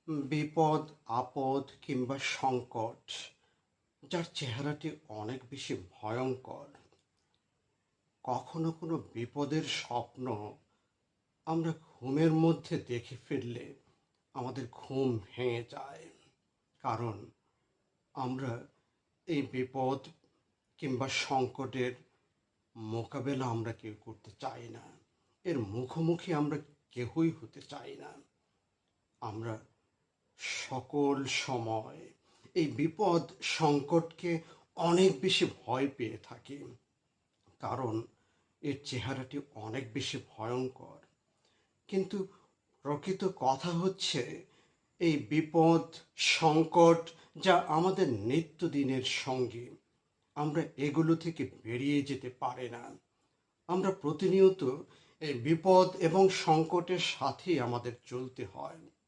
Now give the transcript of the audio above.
বিপদ, আপদ কিংবা সংকট যার চেহারাটি অনেক বেশি ভয়ঙ্কর। কখনো কোনো বিপদের স্বপ্ন আমরা ঘুমের মধ্যে দেখে ফেললে আমাদের ঘুম ভেঙে যায়। কারণ আমরা এই বিপদ কিংবা সংকটের মোকাবেলা আমরা কেউ করতে চাই না। এর মুখোমুখি আমরা কেউই হতে চাই না। আমরা সকল সময় এই বিপদ সংকটকে অনেক বেশি ভয় পেয়ে থাকি। কারণ এর চেহারাটি অনেক বেশি ভয়ঙ্কর। কিন্তু প্রকৃত কথা হচ্ছে এই বিপদ সংকট যা আমাদের নিত্যদিনের সঙ্গী, আমরা এগুলো থেকে বেরিয়ে যেতে পারি না। আমরা প্রতিনিয়ত এই বিপদ এবং সংকটের সাথেই আমাদের চলতে হয়।